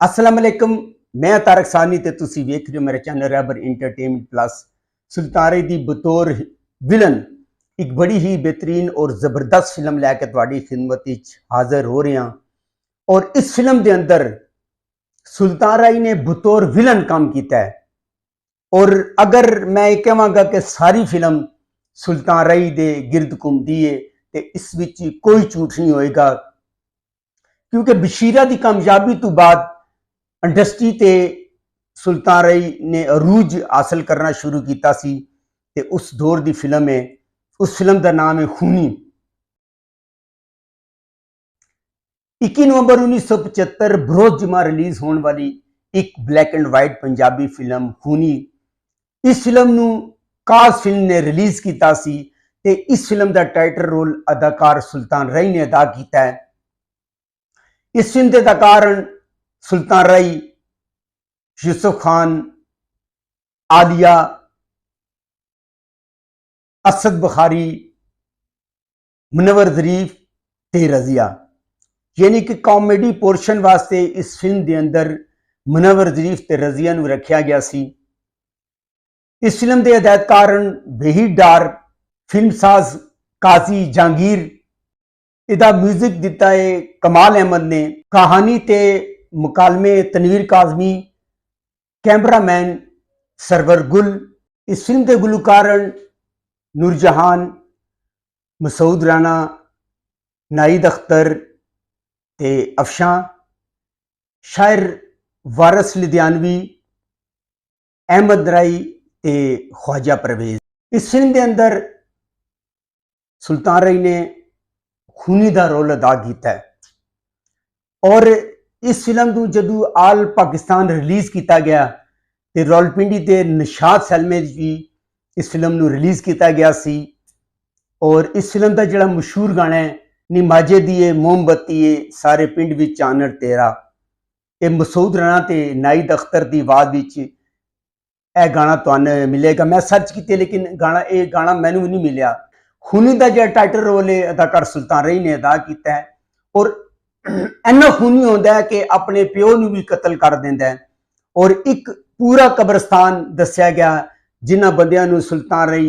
अस्सलाम वालेकुम, मैं तारक सानी ते तुसी वेख रहे हो मेरे चैनल रैबर इंटरटेनमेंट प्लस। सुल्तान दी बतौर विलन एक बड़ी ही बेहतरीन और जबरदस्त फिल्म लैके तुहाडी खिदमत विच हाजिर हो रहे हैं। और इस फिल्म के अंदर सुल्तान राय ने बतौर विलन काम किया है। और अगर मैं कहवांगा कि सारी फिल्म सुल्तान राय दे गिरद घूमती है तो इस विच कोई झूठ नहीं होएगा, क्योंकि बशीरा की कामयाबी तो बाद इंडस्ट्री ते सुल्तान राय ने अरूज हासिल करना शुरू किया सी। ते उस दौर की फिल्म है, उस फिल्म का नाम है खूनी। 21 नवंबर 1975 बरोज जुमा रिलीज होने वाली एक black and white Punjabi film खूनी। इस फिल्म नू काज फिल्म ने रिलीज किया सी ते इस फिल्म का टाइटल रोल अदाकार सुल्तान राय ने अदा किया है। इस फिल्म के अदाकार सुल्तान राय, यूसुफ खान, आलिया, असद बुखारी, मुनव्वर ज़रीफ ते रजिया। यानी कि कॉमेडी पोर्शन वास्ते इस फिल्म के अंदर मुनव्वर ज़रीफ ते रजिया नू रखा गया सी। इस फिल्म के हदायतकार वहीद डार, फिल्मसाज काजी जहांगीर, इदा म्यूजिक दिता है कमाल अहमद ने, कहानी ते मुकालमे तनवीर काजमी, कैमरामैन सरवर गुल। इस फिल्म के गुलकार नूरजहान, मसूद राना, नाहिद अख्तर ते अफशां, शायर वारिस लुधियानवी, अहमद राय ते ख्वाजा परवेज। इस फिल्म के अंदर सुल्तान राय ने खूनी का रोल अदा किया है। और इस फिल्म को जदों आल पाकिस्तान रिलीज किया गया तो रावलपिंडी के निशाद सैलमे भी इस फिल्म को रिलीज किया गया सी। और इस फिल्म का जो मशहूर गाना है नी माजे दिए मोमबत्ती सारे पिंड विच चानण तेरा, ये मसूद राणा ते नाहिद अख्तर की आवाज विच यह गाना तुहानू मिलेगा। मैं सर्च किया लेकिन ये गाना मैनू भी नहीं मिलिया। खूनी का जो टाइटल रोल है अदाकार सुल्तान राय ने अदा किया है। और इन्ना खूनी होता है कि अपने प्यो नू भी कतल कर देंदा है। और एक पूरा कब्रस्तान दस्या गया जिन्हां बंदियां नू सुल्तान राय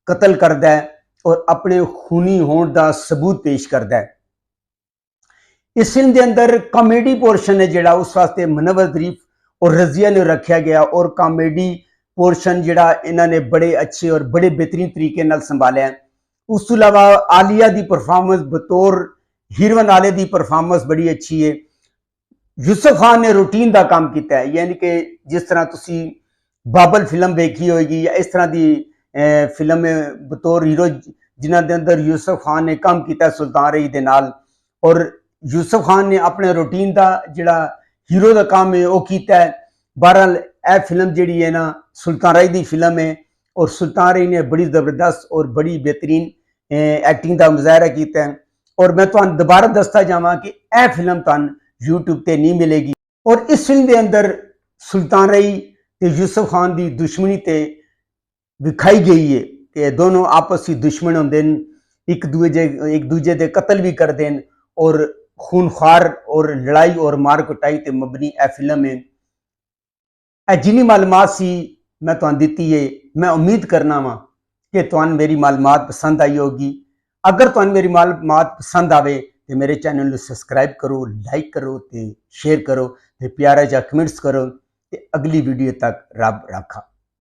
कतल करदा है और अपने खूनी होने का सबूत पेश करता है। इस फिल्म के अंदर कॉमेडी पोर्शन है जिहड़ा उस वास्ते मुनव्वर ज़रीफ और रजिया ने रखा गया। और कॉमेडी पोर्शन जिहड़ा इन्होंने बड़े अच्छे और बड़े बेहतरीन तरीके नाल संभालिया है। उस तो इलावा आलिया की परफॉर्मेंस बतौर हीरोइन आले की परफॉर्मेंस बड़ी अच्छी है। यूसुफ खान ने रूटीन का काम किया है, यानी कि जिस तरह तुसी बाबल फिल्म देखी होगी या इस तरह की फिल्म बतौर हीरो जिन्हों के अंदर यूसुफ खान ने काम किया सुल्तान राय दे नाल। और यूसुफ खान ने अपने रूटीन का जिहड़ा हीरो का काम है वह किया है। बहरहाल यह फिल्म जिहड़ी है ना सुल्तान राय की फिल्म है और सुल्तान राय ने बड़ी जबरदस्त और बड़ी बेहतरीन एक्टिंग का मुजाहरा किया है। और मैं तुहानू दोबारा दसता जावां कि यह फिल्म तुहानू यूट्यूब पर नहीं मिलेगी। और इस फिल्म के अंदर सुल्तान राय ते यूसुफ खान की दुश्मनी ते विखाई गई है कि दोनों आपस में दुश्मन होंदे हैं, एक दूजे के कतल भी करते हैं और खूनखार और लड़ाई और मार कुटाई ते मबनी यह फिल्म है। जिन्नी मालूमात सी मैं तुहानू दिती है, मैं उम्मीद करना वा कि तुहानू मेरी मालूमात पसंद आई होगी। अगर तुहानू मेरी मालूमात पसंद आवे तो मेरे चैनल को सबसक्राइब करो, लाइक करो ते शेयर करो ते प्यारा जा कमेंट्स करो ते अगली वीडियो तक रब राखा।